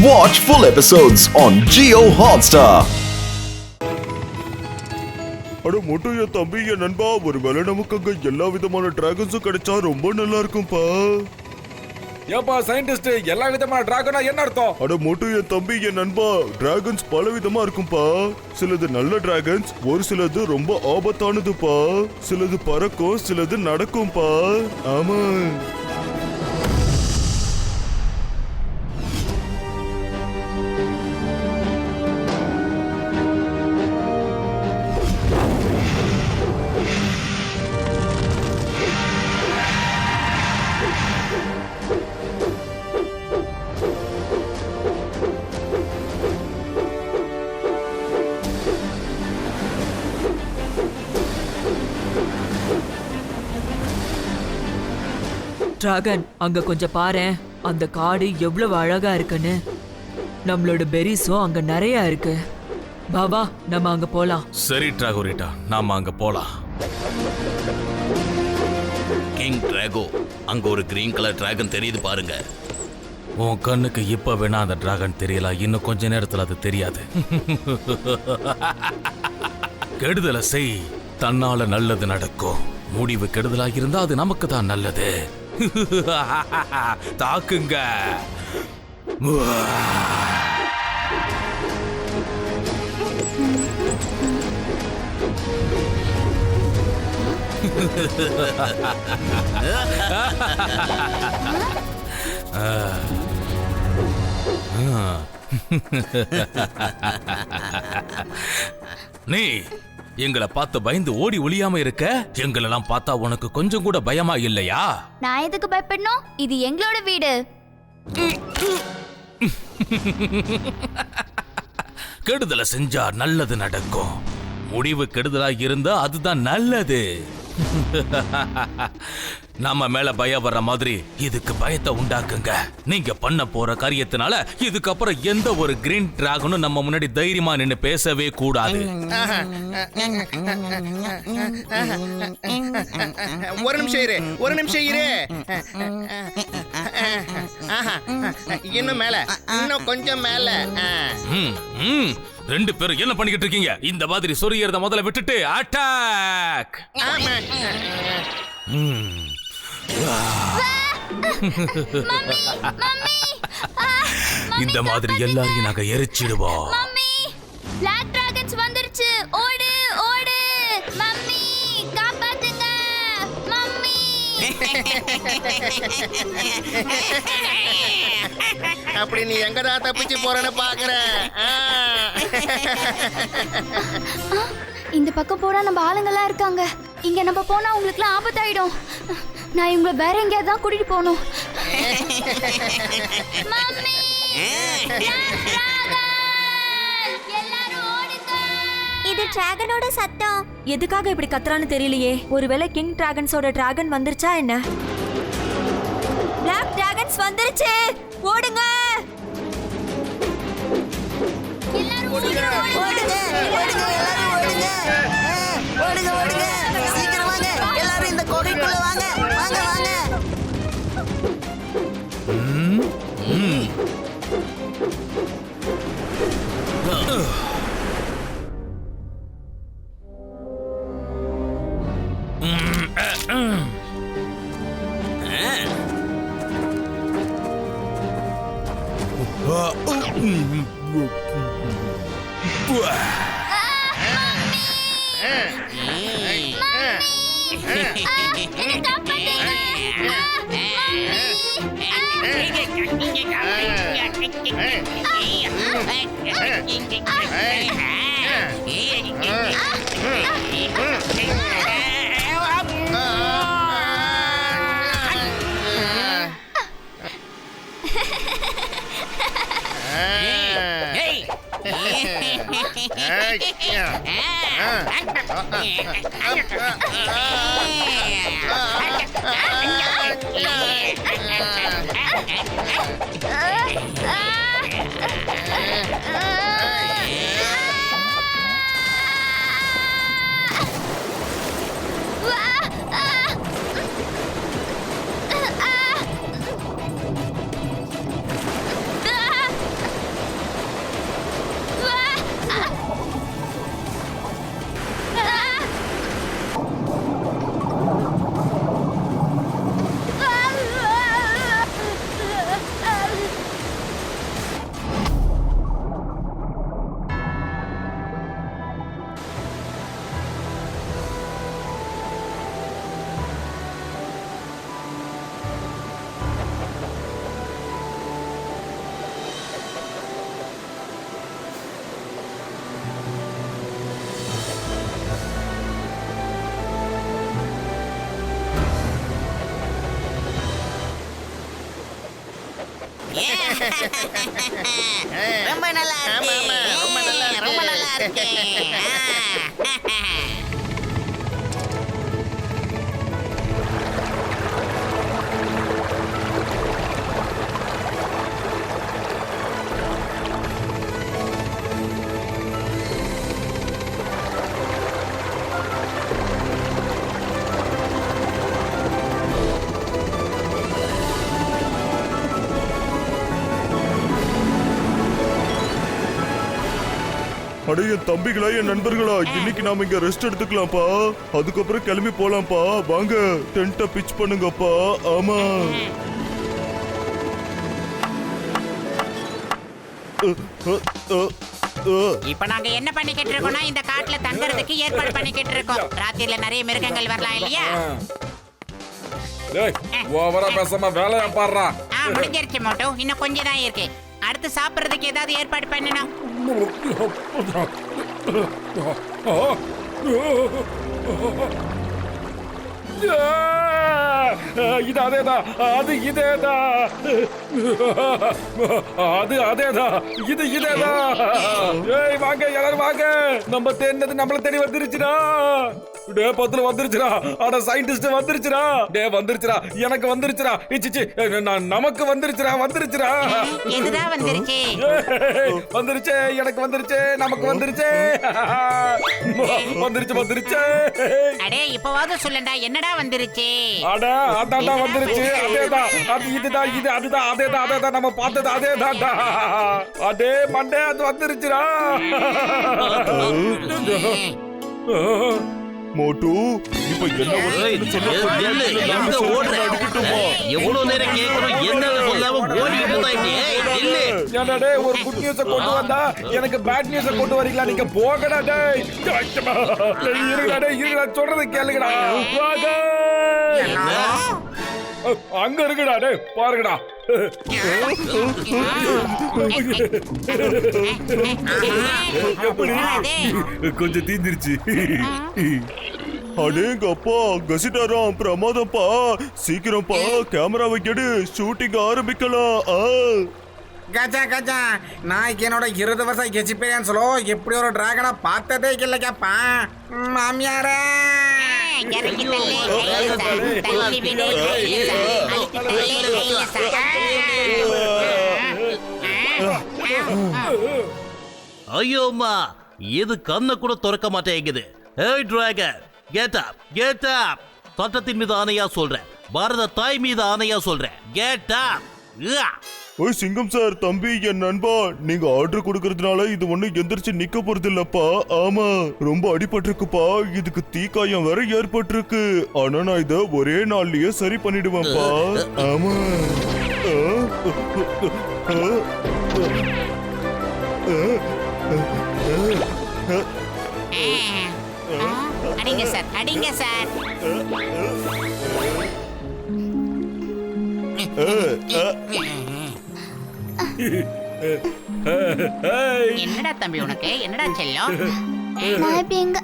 Watch full episodes on Jio Hotstar. அட மொட்டு என் தம்பி என் நண்பா, ஒருவேளை நமக்கு அங்க எல்லா விதமான டிராகன்ஸும் கிடைச்சா ரொம்ப நல்லா இருக்கும்பா. ஏப்பா சயின்டிஸ்ட், எல்லா விதமான டிராகனா என்ன அர்த்தம்? அட மொட்டு என் தம்பி என் நண்பா, டிராகன்ஸ் பல விதமா இருக்கும்பா. சிலது நல்ல டிராகன்ஸ், ஒரு சிலது ரொம்ப ஆபத்தானதுப்பா. சிலது பறக்கும், சிலது நடக்கும்பா. ஆமா. டிராகன், அங்க கொஞ்சம் பாரேன். அந்த காடு எவ்வளவு அழகா இருக்குன்னு. நம்மளோட பெரிஸும் அங்க நிறைய இருக்கு. பாபா, நம்ம அங்க போலாம். சரி டிராகோரிட்டா, நாம அங்க போலாம். கிங் டிராகோ, அங்க ஒரு கிரீன் கலர் டிராகன் தெரியுது பாருங்க. உன் கண்ணுக்கு இப்ப வேணா அந்த டிராகன் தெரியல, இன்னும் கொஞ்ச நேரத்துல அது தெரியாது. கெடுதலை செய், தன்னால நல்லது நடக்கும். முடிவு கெடுதலா இருந்தா அது நமக்கு தான் நல்லது. தாக்குங்க. நீ எங்களை பார்த்து பயந்து ஓடி ஒளியாம இருக்க, எங்களெல்லாம் பார்த்தா உனக்கு கொஞ்சம் கூட பயமா இல்லையா? நான் எதுக்கு பயப்படணும்? இது எங்களோட வீடு. கெடுதலை செஞ்சா நல்லது நடக்கும். முடிவு கெடுதலா இருந்தா அதுதான் நல்லது. நம்ம மேல பயம் வர்ற மாதிரி இதுக்கு பயத்தை உண்டாக்குங்க. நீங்க பண்ண போற காரியத்தினால இதுக்கப்புறம் எந்த ஒரு கிரீன் டிராகனும் நம்ம முன்னாடி தைரியமா நின்னு பேசவே கூடாது. ஒரு நிமிஷம் இரு. இன்னும் மேல, இன்னும் கொஞ்சம் மேல. ரெண்டு பேரும் என்ன பண்ணிக்கிட்டு இருக்கீங்க? இந்த மாதிரி சொரியறத முதல்ல விட்டுட்டு அட்டாக். இந்த மாதிரி எல்லாரையும் நாங்க எரிச்சிடுவோம். மம்மி, பிளாக் டிராகன்ஸ் வந்துருச்சு. ஓடு ஓடு. மம்மி, காப்பாத்துங்க. மம்மி. அப்படி நீ எங்கதான் தப்பிச்சு போறன்னு பாக்குற? இந்த பக்கம் போனா நம்ம ஆளுங்கெல்லாம் இருக்காங்க. இங்க நம்ம போனா உங்களுக்குலாம் ஆபத்தாயிடும். நான் இவங்களை வேற எங்கேயாவது தான் கூட்டிட்டு போகணும். மம்மி, எல்லாரும் ஓடுங்க. இது டிராகனோட சத்தம். எதுக்காக இப்படி கத்துறான்னு தெரியலையே. ஒருவேளை கிங் டிராகன்ஸோட டிராகன் வந்துருச்சா என்ன? பிளாக் டிராகன்ஸ் வந்துருச்சு. ஓடுங்க. எல்லாரும் ஓடுங்க. ஓடுங்க. ஓடுங்க. எல்லாரும் ஓடுங்க. ஓடுங்க ஓடுங்க. சீக்கிரம் வாங்க. எல்லாரும் இந்த கோட்டைக்குள்ள வாங்க. வாங்க வாங்க. ரொம்ப நல்லா ஆமா, ஆமா, ரொம்ப நல்லா இருக்கு இருக்கு. ரொம்ப நல்லா இருக்கு அடே என் தம்பிகளா, என் நண்பர்களா, இன்னைக்கு நாம இங்க ரெஸ்ட் எடுத்துக்கலாம்ப்பா. அதுக்கப்புறம் கிளம்பி போலாம்ப்பா. வாங்க, டென்ட்ட பிட்ச் பண்ணுங்கப்பா. ஆமா. இப்ப நாங்க என்ன பண்ணிக்கிட்டு இருக்கோம்னா இந்த காட்டுல தங்கறதுக்கு ஏற்பாடு பண்ணிக்கிட்டு இருக்கோம். ராத்திரில நிறைய மிருகங்கள் வரலாம் இல்லையா? டேய் ஓவரா பேசாம வேலையா பாடுறா. முடிஞ்சிருச்சு மோட்டோ, இன்னும் கொஞ்சம் தான் இருக்கு. அடுத்து சாப்பிடுறதுக்கு ஏதாவது ஏற்பாடு பண்ணணும். இது அதேதான், அது இதேதான், அது அதேதான், இது இதேதான். ஏய் வாங்க எல்லாரும் வாங்க, நம்ம தேடினது நம்மள தேடி வந்துருச்சுடா. டே பத்துல வந்துருச்சுடா. அட சயின்டிஸ்ட் வந்துருச்சுடா. டே வந்துருச்சுடா, எனக்கு வந்துருச்சுடா. இச்சிச்சி நமக்கு வந்துருச்சுடா, வந்துருச்சுடா. எதுதான் வந்துருச்சு? வந்துருச்சு, எனக்கு வந்துருச்சு, நமக்கு வந்துருச்சு. வந்துருச்சு வந்துருச்சு. அடே இப்பவாவது சொல்லண்டா, என்னடா வந்துருச்சு? அட அதான்டா வந்துருச்சு. அதேதான், அது இதுதான், இது அதுதான், அதேதான் அதேதான் நம்ம பார்த்தது அதேதான்டா. அதே மண்டே அது வந்துருச்சுடா. மோட்டு, இப்ப என்ன எவ்வளவு நேரம் கேட்கணும், என்ன சொல்லாம ஓடிட்டு என்னடே ஒரு குட் நியூஸ கொண்டு வந்தா எனக்கு பேட் நியூஸ கொண்டு வரீங்களா? நீங்க போகடா டேய். இருடா டேய், இருடா, சொல்றது கேளுங்கடா. அங்க இருக்குடா டேய், பாருங்கடா. கொஞ்சம் தீந்துருச்சு. அடேங்கப்பா, கசிட்டாராம், பிரமாதம்ப்பா. சீக்கிரம்ப்பா, கேமராவை கெடு, ஷூட்டிங் ஆரம்பிக்கலாம். கஜா கஜா, நான் என்னோட 20 வருஷம் எக்ஸ்பீரியன்ஸ்ல எப்படி ஒரு டிராகனை பார்த்ததே இல்லையாப்பா. மாமியாரே, இறங்கி தள்ளு, தள்ளி விடு, அழுத்தி தள்ளு. ஐயோம்மா, இது கண்ணை கூட திறக்க மாட்டேங்குது. ஏய் dragon, get up, get up. சட்டத்தின் மீது ஆணையா சொல்றேன், பாரத தாய் மீது ஆணையா சொல்றேன், கெட் அப். ஓய் சிங்கம் சார், தம்பி, என் நண்பா, நீங்க ஆர்டர் கொடுக்கறதுனால இது ஒண்ணு எந்திரிச்சு நிக்க போறது இல்லப்பா. ஆமா, ரொம்ப அடிபட்டிருக்குப்பா. இதுக்கு தீக்காயம் வேற ஏற்பட்டிருக்கு. ஆனா நான் இத ஒரே நாள்லயே சரி பண்ணிடுவேன்ப்பா. ஆமா. அடிங்க சார், அடிங்க சார். என்னடா தம்பி உனக்கு, என்னடா செல்லம்? நான் இப்ப எங்க?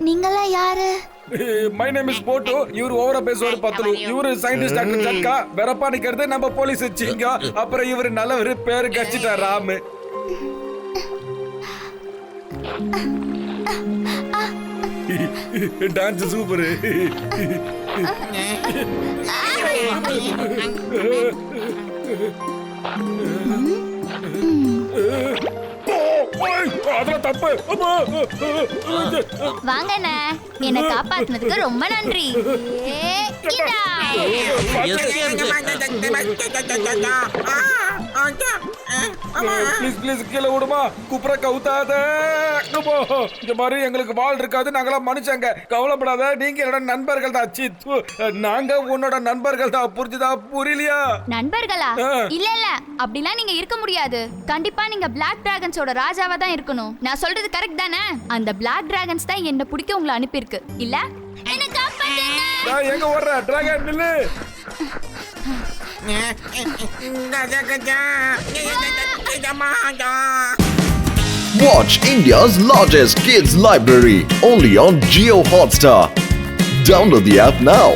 நீங்களாம் யாரு? மை நேம் இஸ் போட்டு. இவர் ஓவரா பேசுவாரு பத்தலு. இவரு சயின்டிஸ்ட் டாக்டர் ஜட்கா. வெறப்பா நிக்கிறது நம்ம போலீஸ் வச்சிங்க. அப்புறம் இவரு நல்லவரு, பேரு கச்சிட்டா ராமு. Dance super. அதெல்லாம் தப்பு. வாங்கண்ணே, என்னை காப்பாத்துனதுக்கு ரொம்ப நன்றி. ப்ளீஸ் ப்ளீஸ் கீழே விடுமா, குப்புற கவுத்தாத. இந்த மாதிரி எங்களுக்கு வால் இருக்காது, நாங்களாம் மனுஷங்க. கவலைப்படாத, நீங்க என்னோட நண்பர்கள் தான். சித்து, நாங்க உன்னோட நண்பர்கள் தான். புரிஞ்சுதா? புரியலையா? நண்பர்களா? இல்ல இல்ல, அப்படிலாம் நீங்க இருக்க முடியாது. கண்டிப்பா நீங்க பிளாக் டிராகன்ஸோட ராஜாவா தான் இருக்கணும். நான் சொல்றது கரெக்ட் தானே? அந்த பிளாக் டிராகன்ஸ் தான் என்ன பிடிக்க உங்களை அனுப்பியிருக்கு இல்ல? என்ன காப்பாத்துங்க. எங்க ஓடுற டிராகன்? நில்லு. Gaja Gaja. Watch India's largest kids library only on Jio Hotstar. Download the app now.